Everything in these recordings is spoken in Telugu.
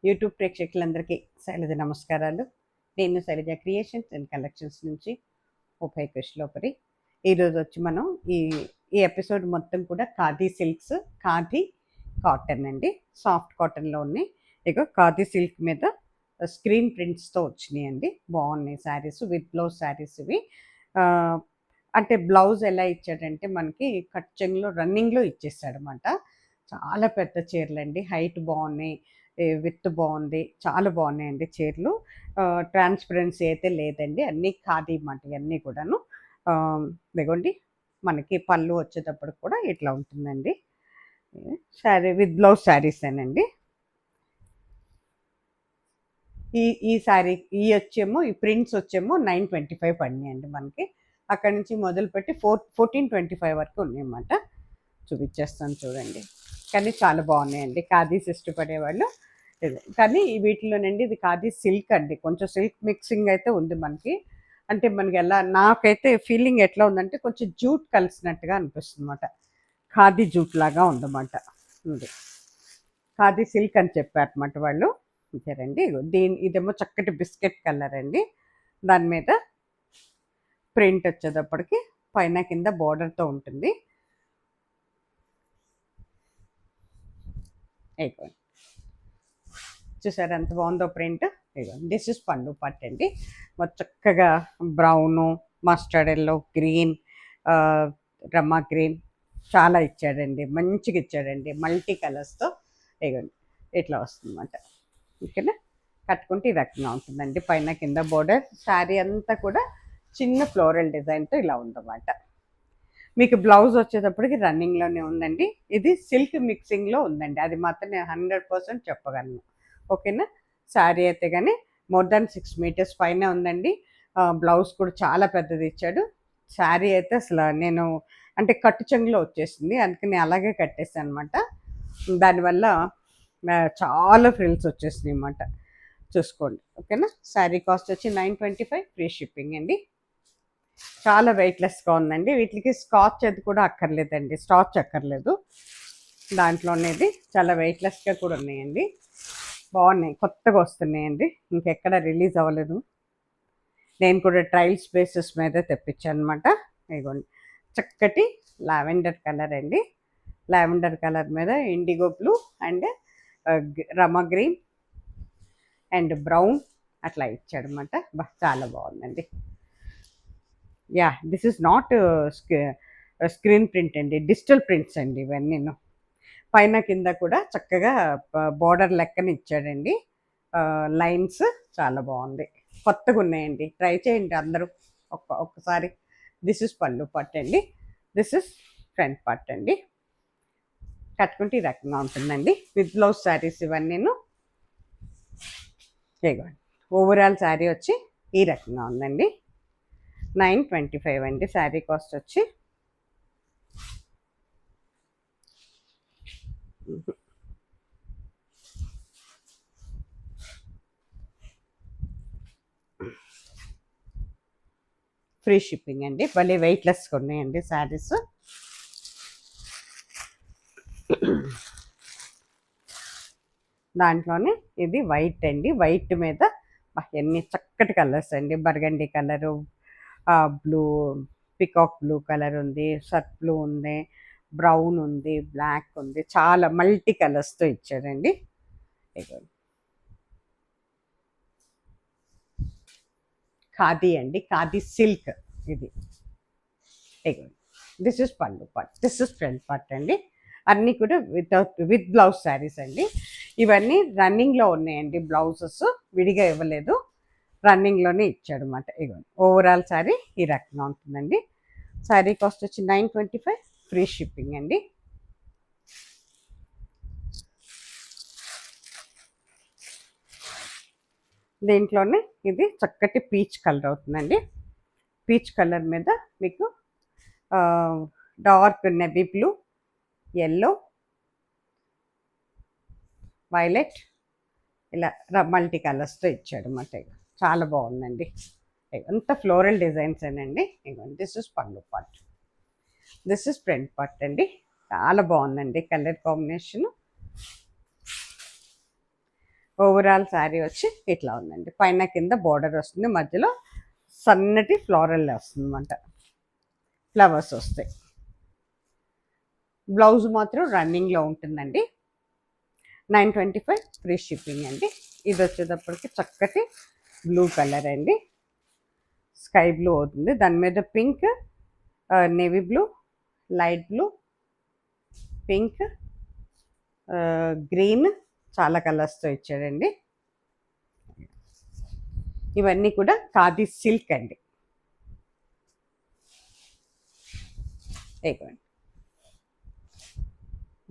యూట్యూబ్ ప్రేక్షకులందరికీ శైలజ నమస్కారాలు. నేను శైలజ క్రియేషన్స్ అండ్ కలెక్షన్స్ నుంచి ఉభయ కృష్ణలోపరి. ఈరోజు వచ్చి మనం ఈ ఈ ఎపిసోడ్ మొత్తం కూడా ఖాదీ సిల్క్స్, ఖాదీ కాటన్ అండి. సాఫ్ట్ కాటన్లో ఉన్నాయి. ఇక ఖాదీ సిల్క్ మీద స్క్రీన్ ప్రింట్స్తో వచ్చినాయండి. బాగున్నాయి శారీస్, విత్ బ్లౌజ్ శారీస్ ఇవి. అంటే బ్లౌజ్ ఎలా ఇచ్చాడంటే మనకి కట్ చెంగులో రన్నింగ్లో ఇచ్చేసాడనమాట. చాలా పెద్ద చీరలండి, హైట్ బాగున్నాయి, విత్ బాగుంది, చాలా బాగున్నాయండి చీరలు. ట్రాన్స్పరెన్సీ అయితే లేదండి, అన్నీ ఖాదీ మాట ఇవన్నీ కూడాను. ఇదిగోండి మనకి పళ్ళు వచ్చేటప్పుడు కూడా ఇట్లా ఉంటుందండి. శారీ విత్ బ్లౌజ్ శారీసేనండి. ఈ శారీ ఈ ప్రింట్స్ వచ్చేమో 925 పడినాయండి మనకి. అక్కడి నుంచి మొదలుపెట్టి 1425 వరకు ఉన్నాయన్నమాట. చూపించేస్తాను చూడండి. కానీ చాలా బాగున్నాయండి, ఖాదీస్ ఇష్టపడేవాళ్ళు. కానీ వీటిలోనండి ఇది ఖాదీ సిల్క్ అండి, కొంచెం సిల్క్ మిక్సింగ్ అయితే ఉంది మనకి. అంటే మనకి ఎలా, నాకైతే ఫీలింగ్ ఎట్లా ఉందంటే కొంచెం జూట్ కలిసినట్టుగా అనిపిస్తుంది అనమాట. ఖాదీ జూట్ లాగా ఉందన్నమాట. ఉంది ఖాదీ సిల్క్ అని చెప్పారన్నమాట వాళ్ళు. ఇచ్చారండి. ఇదేమో చక్కటి బిస్కెట్ కలర్ అండి. దాని మీద ప్రింట్ వచ్చేటప్పటికి పైన కింద బోర్డర్తో ఉంటుంది. అయిపోయింది. చూసారు ఎంత బాగుందో ప్రింట్. దిస్ ఇస్ పళ్ళు పట్టు అండి. చక్కగా బ్రౌను, మస్టర్డ్ ఎల్లో, గ్రీన్, రమ్మా గ్రీన్ చాలా ఇచ్చాడండి, మంచిగా ఇచ్చాడండి. మల్టీ కలర్స్తో ఇవ్వండి ఇట్లా వస్తుందన్నమాట. ఓకేనా, కట్టుకుంటే ఈ రకంగా ఉంటుందండి. పైన కింద బోర్డర్. శారీ అంతా కూడా చిన్న ఫ్లోరల్ డిజైన్తో ఇలా ఉందన్నమాట. మీకు బ్లౌజ్ వచ్చేటప్పటికి రన్నింగ్లోనే ఉందండి. ఇది సిల్క్ మిక్సింగ్లో ఉందండి, అది మాత్రం నేను 100% చెప్పగలను. ఓకేనా, శారీ అయితే కానీ మోర్ దాన్ 6 మీటర్స్ పైన ఉందండి. బ్లౌజ్ కూడా చాలా పెద్దది ఇచ్చాడు. శారీ అయితే అసలు నేను అంటే కట్టు చెంగులో వచ్చేసింది, అందుకని అలాగే కట్టేసాను అనమాట. దానివల్ల చాలా ఫ్రిల్స్ వచ్చేసినాయి అన్నమాట. చూసుకోండి. ఓకేనా, శారీ కాస్ట్ వచ్చి 925, ఫ్రీ షిప్పింగ్ అండి. చాలా వెయిట్లెస్గా ఉందండి. వీటికి స్కాచ్ అది కూడా అక్కర్లేదండి, స్టాచ్ అక్కర్లేదు. దాంట్లోనేది చాలా వెయిట్లెస్గా కూడా ఉన్నాయండి. బాగున్నాయి, కొత్తగా వస్తున్నాయండి, ఇంకెక్కడ రిలీజ్ అవ్వలేదు. నేను కూడా ట్రయల్స్ బేసిస్ మీద తెప్పించాను అనమాట. ఇదిగోండి చక్కటి లావెండర్ కలర్ అండి. లావెండర్ కలర్ మీద IndiGo blue and Rama green and brown అట్లా ఇచ్చాడు అనమాట. చాలా బాగుందండి. Yeah, this is not screen print అండి, డిజిటల్ ప్రింట్స్ అండి ఇవన్నీ. పైన కింద కూడా చక్కగా బోర్డర్ లెక్కన ఇచ్చాడండి. లైన్స్ చాలా బాగుంది, కొత్తగా ఉన్నాయండి. ట్రై చేయండి అందరూ ఒక్కసారి. దిస్ ఇస్ పళ్ళు పట్టు అండి. దిస్ ఇస్ ఫ్రంట్ పార్ట్ అండి. కట్టుకుంటే ఈ రకంగా ఉంటుందండి. విత్ బ్లౌజ్ శారీస్ ఇవన్నీను. ఇదిగోండి ఓవరాల్ శారీ వచ్చి ఈ రకంగా ఉందండి. 925 అండి శారీ కాస్ట్ వచ్చి. ఫ్రీ షిప్పింగ్ అండి. భలే వెయిట్లెస్గా ఉన్నాయండి శారీస్. దాంట్లోనే ఇది వైట్ అండి. వైట్ మీద ఎన్ని చక్కటి కలర్స్ అండి. Burgundy colour, blue, peacock blue colour ఉంది, సర్ట్ బ్లూ ఉంది, బ్రౌన్ ఉంది, బ్లాక్ ఉంది, చాలా మల్టీ కలర్స్తో ఇచ్చాడండి. ఖాదీ అండి, ఖాదీ సిల్క్ ఇది. దిస్ ఇస్ పళ్ళు part, this is front part అండి. అన్నీ కూడా విత్ బ్లౌజ్ శారీస్ అండి. ఇవన్నీ రన్నింగ్లో ఉన్నాయండి, బ్లౌజెస్ విడిగా ఇవ్వలేదు, రన్నింగ్లోనే ఇచ్చాడు అనమాట. ఇవ్వండి ఓవరాల్ శారీ ఈ రకంగా ఉంటుందండి. శారీ కాస్ట్ వచ్చి 925, ఫ్రీ షిప్పింగ్ అండి. దీంట్లోనే ఇది చక్కటి పీచ్ కలర్ అవుతుందండి. పీచ్ కలర్ మీద మీకు dark navy blue, yellow, violet ఇలా మల్టీ కలర్స్తో ఇచ్చాడు అన్నమాట. చాలా బాగుందండి. అంత ఫ్లోరల్ డిజైన్స్ ఏనండి. ఇవ్వండి దిస్ ఇస్ పళ్ళు part, this is front part అండి. చాలా బాగుందండి కలర్ కాంబినేషన్. ఓవరాల్ శారీ వచ్చి ఇట్లా ఉందండి. పైన కింద బోర్డర్ వస్తుంది, మధ్యలో సన్నటి ఫ్లోరల్ వస్తుంది అన్నమాట, ఫ్లవర్స్ వస్తాయి. బ్లౌజ్ మాత్రం రన్నింగ్లో ఉంటుందండి. 925 ఫ్రీ షిప్పింగ్ అండి. ఇది వచ్చేటప్పటికి చక్కటి బ్లూ కలర్ అండి, స్కై బ్లూ అవుతుంది, దాని మీద pink, navy blue, light blue, pink, green, చాలా కలర్స్తో ఇచ్చాడండి. ఇవన్నీ కూడా ఖాదీ సిల్క్ అండి.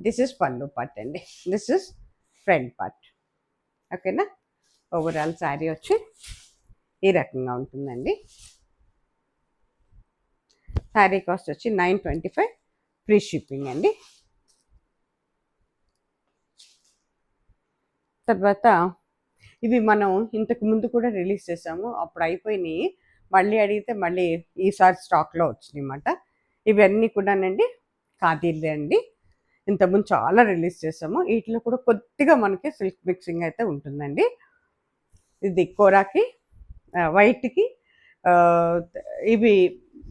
దిస్ ఇస్ పళ్ళు పార్ట్ అండి, దిస్ ఇస్ ఫ్రంట్ పార్ట్. ఓకేనా. ఓవరాల్ శారీ వచ్చి ఈ రకంగా ఉంటుందండి. శారీ కాస్ట్ వచ్చి 925 ఫ్రీ షిప్పింగ్ అండి. తర్వాత ఇవి మనం ఇంతకు ముందు కూడా రిలీజ్ చేసాము, అప్పుడు అయిపోయినాయి. మళ్ళీ అడిగితే మళ్ళీ ఈసారి స్టాక్లో వచ్చినాయి అన్నమాట. ఇవన్నీ కూడానండి ఖాదీలే అండి. ఇంతకుముందు చాలా రిలీజ్ చేసాము. వీటిలో కూడా కొద్దిగా మనకి సిల్క్ మిక్సింగ్ అయితే ఉంటుందండి. ఇది కోరాకి, వైట్కి ఇవి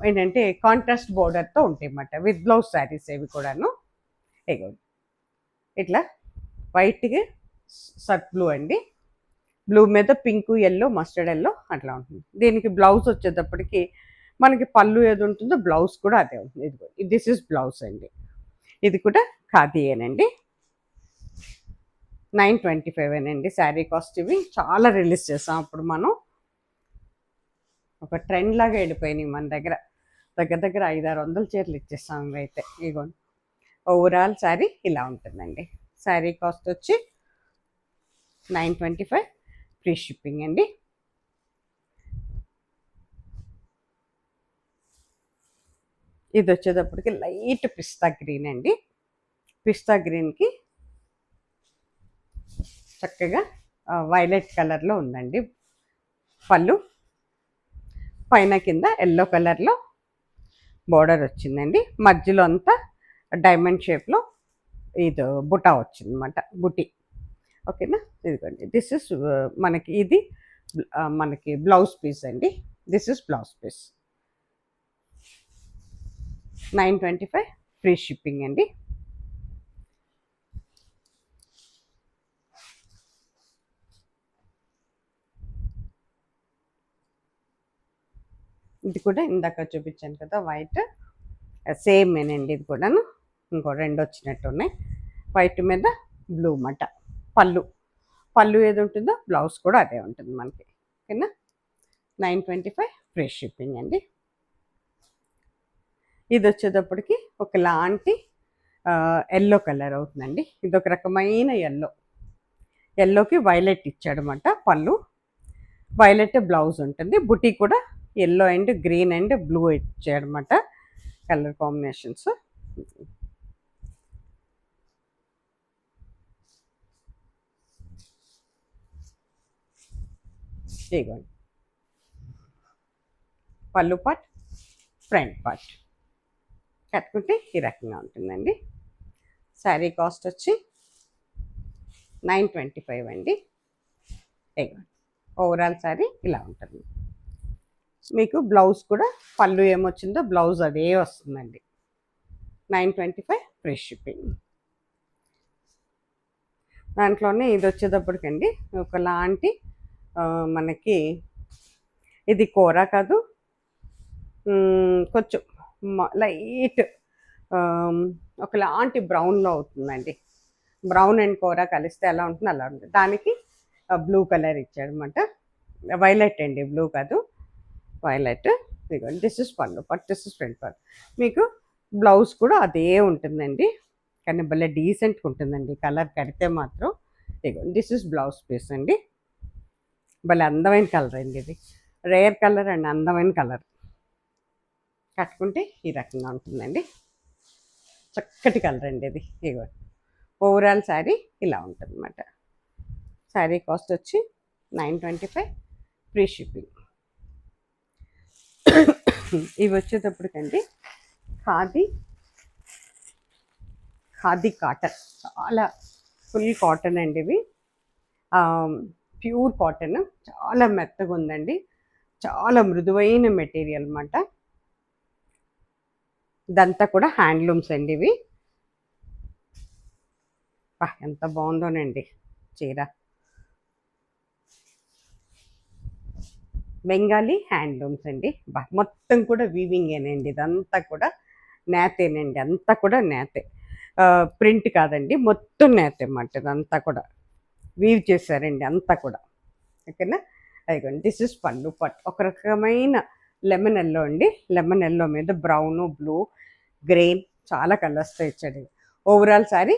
ఏంటంటే కాంట్రాస్ట్ బోర్డర్తో ఉంటాయి అన్నమాట, విత్ బ్లౌజ్ శారీస్ ఇవి కూడాను. ఇట్లా వైట్కి సర్ట్ బ్లూ అండి, బ్లూ మీద పింక్, ఎల్లో, మస్టర్డ్ ఎల్లో అట్లా ఉంటుంది. దీనికి బ్లౌజ్ వచ్చేటప్పటికి మనకి పళ్ళు ఏది ఉంటుందో బ్లౌజ్ కూడా అదే ఉంటుంది. ఇది దిస్ ఇస్ బ్లౌజ్ అండి. ఇది కూడా ఖాదీయేనండి. 925 అండి శారీ కాస్ట్. ఇవి చాలా రిలీజ్ చేసాం అప్పుడు మనం, ఒక ట్రెండ్ లాగా వెళ్ళిపోయినాయి మన దగ్గర. దగ్గర 500-600 చీరలు ఇచ్చేస్తాం ఇవైతే. ఇగోండి ఓవరాల్ శారీ ఇలా ఉంటుందండి. శారీ కాస్ట్ వచ్చి 925 ఫ్రీ షిప్పింగ్ అండి. ఇది వచ్చేటప్పటికి లైట్ పిస్తా గ్రీన్ అండి. పిస్తా గ్రీన్కి చక్కగా వైలెట్ కలర్లో ఉందండి పళ్ళు, పైన కింద ఎల్లో కలర్లో బోర్డర్ వచ్చిందండి, మధ్యలో అంతా డైమండ్ షేప్లో ఇది బుటా వచ్చింది అన్నమాట, బుటీ. ఓకేనా. ఇదిగోండి దిస్ ఇస్ మనకి ఇది మనకి బ్లౌజ్ పీస్ అండి. This is blouse piece. 925 free shipping అండి. ఇది కూడా ఇందాక చూపించాను కదా వైట్, సేమ్ ఏనండి. ఇది కూడాను ఇంకో 2 వచ్చినట్టు ఉన్నాయి. వైట్ మీద బ్లూ మాట. పళ్ళు ఏది ఉంటుందో బ్లౌజ్ కూడా అదే ఉంటుంది మనకి. ఓకేనా. 925 ఫ్రీ షిప్పింగ్ అండి. ఇది వచ్చేటప్పటికి ఒకలాంటి ఎల్లో కలర్ అవుతుందండి. ఇది ఒక రకమైన ఎల్లోకి వైలెట్ ఇచ్చాడనమాట పళ్ళు, వైలెట్ బ్లౌజ్ ఉంటుంది. బుటీ కూడా yellow and green and blue ఇచ్చాడనమాట కలర్ కాంబినేషన్స్. ఇదిగోండి పళ్ళు పార్ట్, ఫ్రంట్ పార్ట్ కట్టుకుంటే ఈ రకంగా ఉంటుందండి. శారీ కాస్ట్ వచ్చి 925 అండి. ఓవరాల్ శారీ ఇలా ఉంటుంది. మీకు బ్లౌజ్ కూడా పళ్ళు ఏమొచ్చిందో బ్లౌజ్ అదే వస్తుందండి. 925 ఫ్రీ షిప్పింగ్. దాంట్లోనే ఇది వచ్చేటప్పటికండి ఒకలాంటి మనకి ఇది కూర కాదు, కొంచెం లైట్ ఒకలాంటి బ్రౌన్లో అవుతుందండి. బ్రౌన్ అండ్ కూర కలిస్తే ఎలా ఉంటుంది అలా ఉంటుంది. దానికి బ్లూ కలర్ ఇచ్చాడనమాట, వైలెట్ అండి, బ్లూ కాదు వైలెట్. ఇదిగోండి దిస్ ఇస్ పళ్ళు part, this is front part. మీకు బ్లౌజ్ కూడా అదే ఉంటుందండి, కానీ భలే డీసెంట్గా ఉంటుందండి కలర్ కడితే మాత్రం. ఇదిగోండి దిస్ ఇస్ బ్లౌజ్ పీస్ అండి. భలే అందమైన కలర్ అండి, ఇది రేర్ కలర్ అండ్ అందమైన కలర్. కట్టుకుంటే ఈ రకంగా ఉంటుందండి, చక్కటి కలర్ అండి ఇది. ఇగో ఓవరాల్ శారీ ఇలా ఉంటుంది అన్నమాట. శారీ కాస్ట్ వచ్చి 925 ఫ్రీ షిప్పింగ్. ఇవి వచ్చేటప్పటికండి ఖాదీ కాటన్, చాలా ఫుల్ కాటన్ అండి ఇవి. ప్యూర్ కాటన్, చాలా మెత్తగా ఉందండి, చాలా మృదువైన మెటీరియల్ అన్నమాట. ఇదంతా కూడా హ్యాండ్లూమ్స్ అండి ఇవి. ఎంత బాగుందోనండి చీర. బెంగాలీ హ్యాండ్లూమ్స్ అండి. మొత్తం కూడా వీవింగేనండి, ఇదంతా కూడా నేతేనండి, అంతా కూడా నేతే, ప్రింట్ కాదండి, మొత్తం నేతే అన్నమాట. ఇదంతా కూడా వీవ్ చేశారండి అంతా కూడా. ఓకేనా, అదిగోండి దిస్ ఇస్ పళ్ళు పట్. ఒక రకమైన లెమన్ ఎల్లో అండి, లెమన్ ఎల్లో మీద బ్రౌను, బ్లూ, గ్రెయిన్, చాలా కలర్స్తో ఇచ్చాడు. ఓవరాల్ శారీ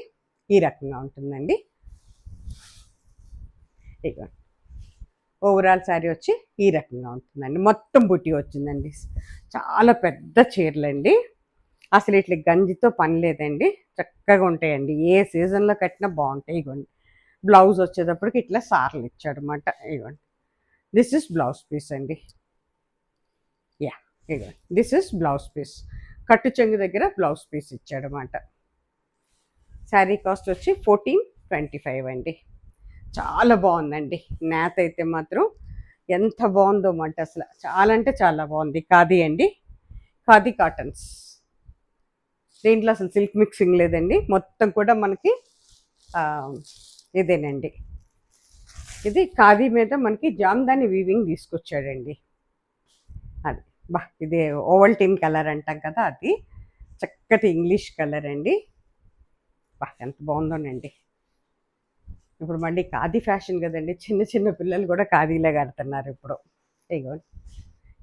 ఈ రకంగా ఉంటుందండి. ఇదిగోండి ఓవరాల్ శారీ వచ్చి ఈ రకంగా ఉంటుందండి, మొత్తం బుట్టి వచ్చిందండి. చాలా పెద్ద చీరలండి, అసలు ఇట్లా గంజితో పని లేదండి, చక్కగా ఉంటాయండి, ఏ సీజన్లో కట్టినా బాగుంటాయి. ఇగోండి బ్లౌజ్ వచ్చేటప్పటికి ఇట్లా సార్లు ఇచ్చాడు అనమాట. ఇగోండి దిస్ ఇస్ బ్లౌజ్ పీస్ అండి. యా, ఇగోండి దిస్ ఇస్ బ్లౌజ్ పీస్, కట్టు చెంగు దగ్గర బ్లౌజ్ పీస్ ఇచ్చాడు అనమాట. శారీ కాస్ట్ వచ్చి 1425 అండి. చాలా బాగుందండి, నేత అయితే మాత్రం ఎంత బాగుందో అన్నమాట, అసలు చాలా అంటే చాలా బాగుంది. ఖాదీ అండి, ఖాదీ కాటన్స్. దీంట్లో అసలు సిల్క్ మిక్సింగ్ లేదండి, మొత్తం కూడా మనకి ఇదేనండి. ఇది ఖాదీ మీద మనకి జామ్దాని వీవింగ్ తీసుకొచ్చాడండి. అది ఇది ఓవల్టీన్ కలర్ అంటాం కదా, అది చక్కటి ఇంగ్లీష్ కలర్ అండి. ఎంత బాగుందోనండి. ఇప్పుడు మళ్ళీ ఖాదీ ఫ్యాషన్ కదండి, చిన్న చిన్న పిల్లలు కూడా ఖాదీలే కడుతున్నారు ఇప్పుడు. ఇగో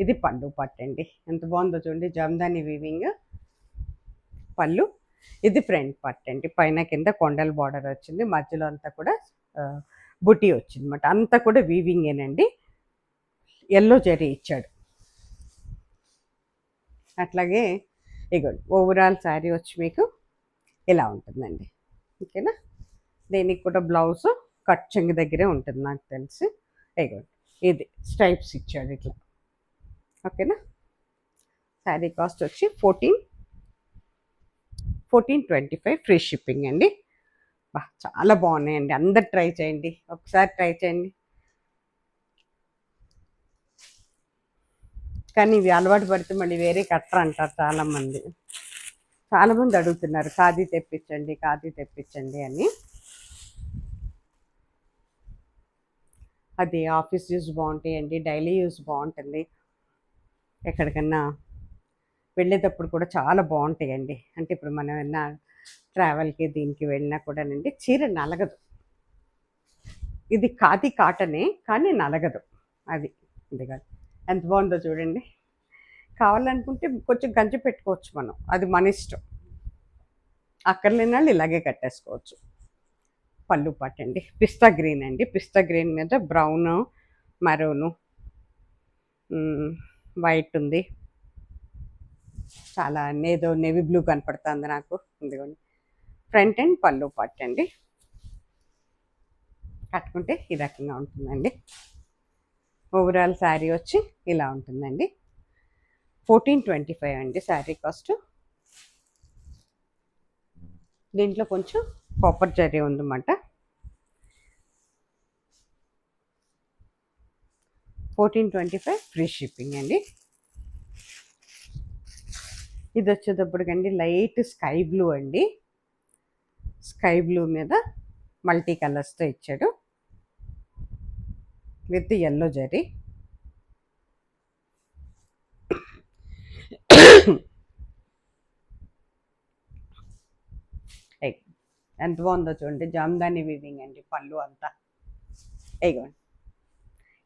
ఇది పళ్ళు పట్టు అండి, ఎంత బాగుందో చూడండి, జామ్దాని వీవింగ్ పళ్ళు. ఇది ఫ్రంట్ పట్టు అండి, పైన కింద కొండల బార్డర్ వచ్చింది, మధ్యలో అంతా కూడా బుటీ వచ్చింది అనమాట, అంతా కూడా వీవింగేనండి. ఎల్లో జరీ ఇచ్చాడు. అట్లాగే ఇగో ఓవరాల్ శారీ వచ్చి మీకు ఇలా ఉంటుందండి. ఓకేనా, దీనికి కూడా బ్లౌజ్ కట్ చెంగు దగ్గరే ఉంటుంది నాకు తెలిసి. ఇగో ఇది స్ట్రైప్స్ ఇచ్చాడు ఇట్లా. ఓకేనా, శారీ కాస్ట్ వచ్చి 1425 ఫ్రీ షిప్పింగ్ అండి. చాలా బాగున్నాయండి, అందరు ట్రై చేయండి, ఒకసారి ట్రై చేయండి. కానీ ఇవి అలవాటు పడితే మళ్ళీ వేరే కట్టరు అంటారు చాలామంది. చాలామంది అడుగుతున్నారు ఖాదీ తెప్పించండి, ఖాదీ తెప్పించండి అని. అది ఆఫీస్ యూస్ బాగుంటాయండి, డైలీ యూస్ బాగుంటుంది, ఎక్కడికన్నా వెళ్ళేటప్పుడు కూడా చాలా బాగుంటాయండి. అంటే ఇప్పుడు మనం ఏమన్నా ట్రావెల్కి దీనికి వెళ్ళినా కూడానండి, చీర నలగదు. ఇది ఖాదీ కాటనే కానీ నలగదు. అది ఇది కాదు, ఎంత బాగుందో చూడండి. కావాలనుకుంటే కొంచెం గంజి పెట్టుకోవచ్చు మనం, అది మన ఇష్టం, అక్కర్లేని వాళ్ళు ఇలాగే కట్టేసుకోవచ్చు. పళ్ళు పట్టండి, పిస్తా గ్రీన్ అండి, పిస్తా గ్రీన్ మీద బ్రౌను, మరూను, వైట్ ఉంది, చాలా ఏదో నేవీ బ్లూ కనపడుతుంది నాకు. ఇదిగోండి ఫ్రంట్ అండ్ పళ్ళు పట్టండి, కట్టుకుంటే ఈ రకంగా ఉంటుందండి. ఓవరాల్ శారీ వచ్చి ఇలా ఉంటుందండి. 1425 అండి శారీ కాస్ట్. దీంట్లో కొంచెం కాపర్ జరీ ఉందన్నమాట. 1425 ఫ్రీ షిప్పింగ్ అండి. ఇది వచ్చేటప్పటికండి లైట్ స్కై బ్లూ అండి, స్కై బ్లూ మీద మల్టీ కలర్స్తో ఇచ్చాడు విత్ ఎల్లో జరీ. ఎంత బాగుందో చూడండి, జామ్దాని వీవింగ్ అండి, పళ్ళు అంతా. ఇగోండి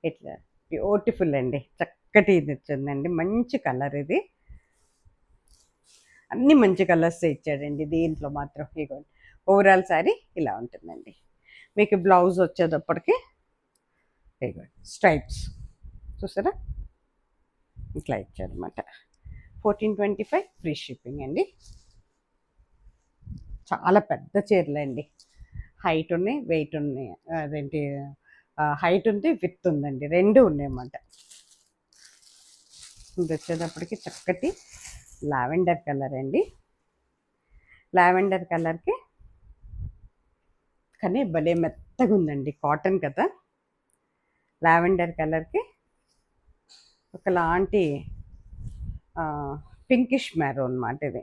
ఇట్లా బ్యూటిఫుల్ అండి, చక్కటి ఇది వచ్చిందండి, మంచి కలర్ ఇది, అన్ని మంచి కలర్స్ ఇచ్చాడండి దీంట్లో మాత్రం. ఇగోండి ఓవరాల్ శారీ ఇలా ఉంటుందండి. మీకు బ్లౌజ్ వచ్చేటప్పటికి ఇగోండి స్ట్రైప్స్ చూసారా, ఇట్లా ఇచ్చారనమాట. 1425 ఫ్రీ షిప్పింగ్ అండి. చాలా పెద్ద చీరలు అండి, హైట్ ఉన్నాయి, వెయిట్ ఉన్నాయి, అదేంటి హైట్ ఉంది, విత్ ఉందండి, రెండు ఉన్నాయన్నమాట. ఇది వచ్చేటప్పటికి చక్కటి లావెండర్ కలర్ అండి, లావెండర్ కలర్కి కానీ భలే మెత్త మెత్తగా ఉందండి, కాటన్ కదా, లావెండర్ కలర్కి ఒకలాంటి పింకిష్ మెరూన్ అన్నమాట ఇది.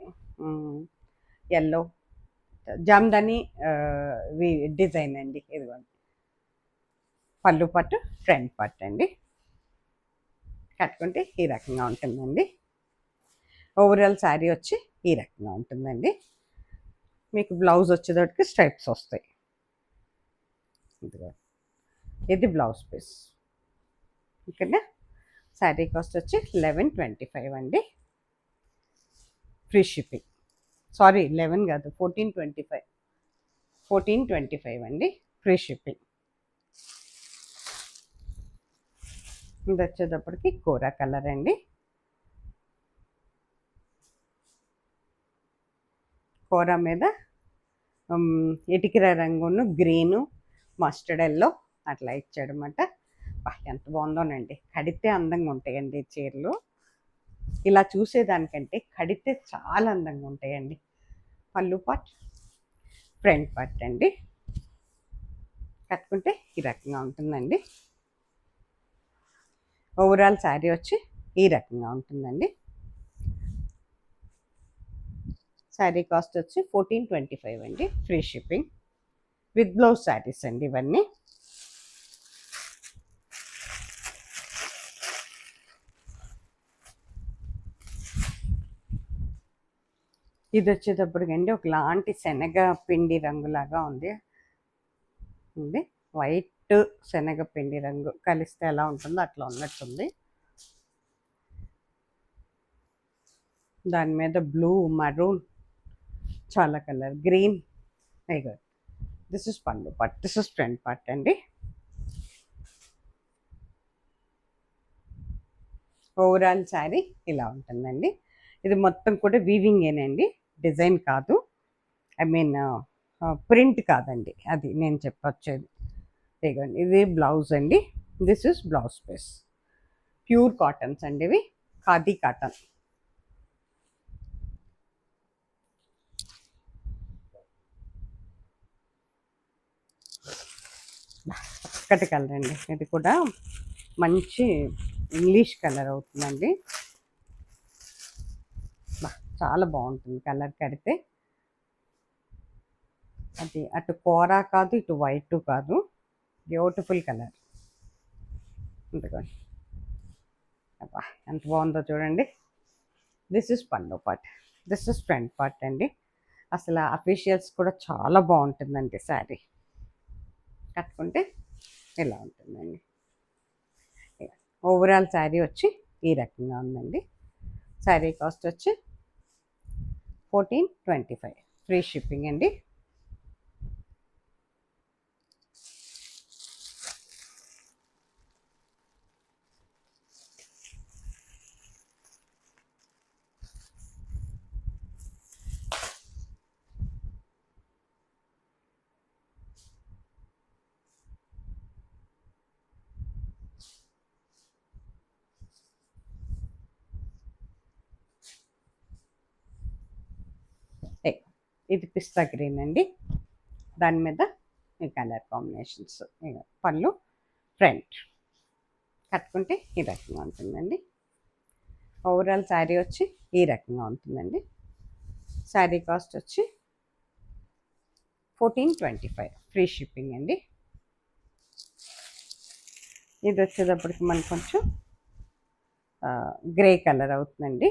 ఎల్లో జామ్దాని డిజైన్ అండి. ఇదిగోండి పళ్ళు పట్టు, ఫ్రంట్ పట్టు అండి. కట్టుకుంటే ఈ రకంగా ఉంటుందండి. ఓవరాల్ శారీ వచ్చి ఈ రకంగా ఉంటుందండి. మీకు బ్లౌజ్ వచ్చేటప్పటికి స్ట్రైప్స్ వస్తాయి. ఇది బ్లౌజ్ పీస్. ఓకేనా. శారీ కాస్ట్ వచ్చి 1125 అండి. Free shipping. సారీ 11 కాదు, 1425. 1425 అండి, ఫ్రీ షిప్పింగ్. ఇది వచ్చేటప్పటికి కోరా కలర్ అండి. కోరా మీద ఇటుకిర రంగును, గ్రీను, మస్టర్డ్ ఎల్లో అట్లా ఇచ్చాడనమాట. ఎంత బాగుందోనండి. కడితే అందంగా ఉంటాయండి ఈ చీరలు. ఇలా చూసేదానికంటే కడితే చాలా అందంగా ఉంటాయండి. పళ్ళు పార్ట్, ఫ్రంట్ పార్ట్ అండి. కట్టుకుంటే ఈ రకంగా ఉంటుందండి. ఓవరాల్ శారీ వచ్చి ఈ రకంగా ఉంటుందండి. శారీ కాస్ట్ వచ్చి 1425 అండి, free shipping. With blouse saris అండి ఇవన్నీ. ఇది వచ్చేటప్పటికండి ఒకలాంటి శనగ పిండి రంగులాగా ఉంది. వైట్ శనగ పిండి రంగు కలిస్తే ఎలా ఉంటుందో అట్లా ఉన్నట్టుంది. దాని మీద బ్లూ, మరూన్, చాలా కలర్, గ్రీన్. దిస్ ఇస్ పళ్ళు part, this is front part అండి. ఓవరాల్ శారీ ఇలా ఉంటుందండి. ఇది మొత్తం కూడా వీవింగేనండి, డిజైన్ కాదు. ఐ మీన్ ప్రింట్ కాదండి, అది నేను చెప్పొచ్చేది. ఇదిగోండి ఇది బ్లౌజ్ అండి. This is blouse piece. Pure cottons అండి ఇవి, ఖాదీ కాటన్. చక్కటి కలర్ అండి. ఇది కూడా మంచి ఇంగ్లీష్ కలర్ అవుతుందండి. చాలా బాగుంటుంది కలర్ కడితే. అది అటు కోరా కాదు, ఇటు వైట్ కాదు, బ్యూటిఫుల్ కలర్. ఎందుకండి అబ్బా ఎంత బాగుందో చూడండి. దిస్ ఇస్ పళ్ళు part, this is front part అండి. అసలు అఫీషియల్స్ కూడా చాలా బాగుంటుందండి శారీ. కట్టుకుంటే ఇలా ఉంటుందండి. ఓవరాల్ శారీ వచ్చి ఈ రకంగా ఉందండి. శారీ కాస్ట్ వచ్చి 1425, ఫ్రీ షిప్పింగ్ అండి. ఇది పిస్తా గ్రీన్ అండి. దాని మీద ఈ కలర్ కాంబినేషన్స్. పళ్ళు, ఫ్రంట్. కట్టుకుంటే ఈ రకంగా ఉంటుందండి. ఓవరాల్ శారీ వచ్చి ఈ రకంగా ఉంటుందండి. శారీ కాస్ట్ వచ్చి 1425, ఫ్రీ షిప్పింగ్ అండి. ఇది వచ్చేటప్పటికి మనకు కొంచెం గ్రే కలర్ అవుతుందండి.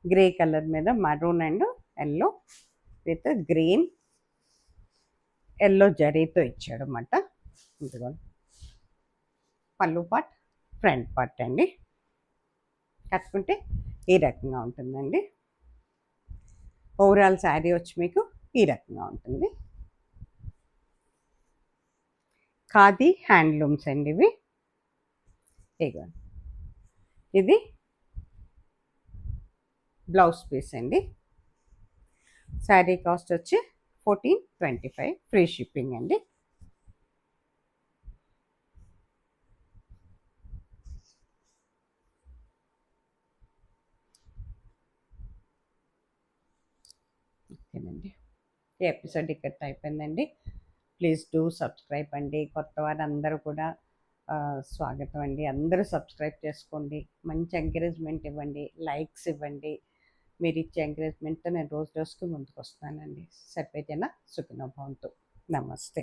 గ్రే కలర్ మీద maroon and yellow with green, yellow జరీతో ఇచ్చాడు అన్నమాట. ఇదిగోండి పళ్ళు పార్ట్, ఫ్రంట్ పార్ట్ అండి. కట్టుకుంటే ఈ రకంగా ఉంటుందండి. ఓవరాల్ శారీ వచ్చి మీకు ఈ రకంగా ఉంటుంది. ఖాదీ హ్యాండ్లూమ్స్ అండి ఇవి. ఇదిగోండి ఇది బ్లౌజ్ పీస్ అండి. శారీ కాస్ట్ వచ్చి 1425, ఫ్రీ షిప్పింగ్ అండి. ఓకేనండి, ఈ ఎపిసోడ్ ఇక్కడ అయిపోయిందండి. ప్లీజ్ డూ సబ్స్క్రైబ్ అండి. కొత్త వారందరూ కూడా స్వాగతం అండి. అందరూ సబ్స్క్రైబ్ చేసుకోండి, మంచి ఎంకరేజ్మెంట్ ఇవ్వండి, లైక్స్ ఇవ్వండి. మీరు ఇచ్చే ఎంకరేజ్మెంట్తో నేను రోజు రోజుకి ముందుకు వస్తున్నానండి. సర్వేజన సుఖినో భవంతు. నమస్తే.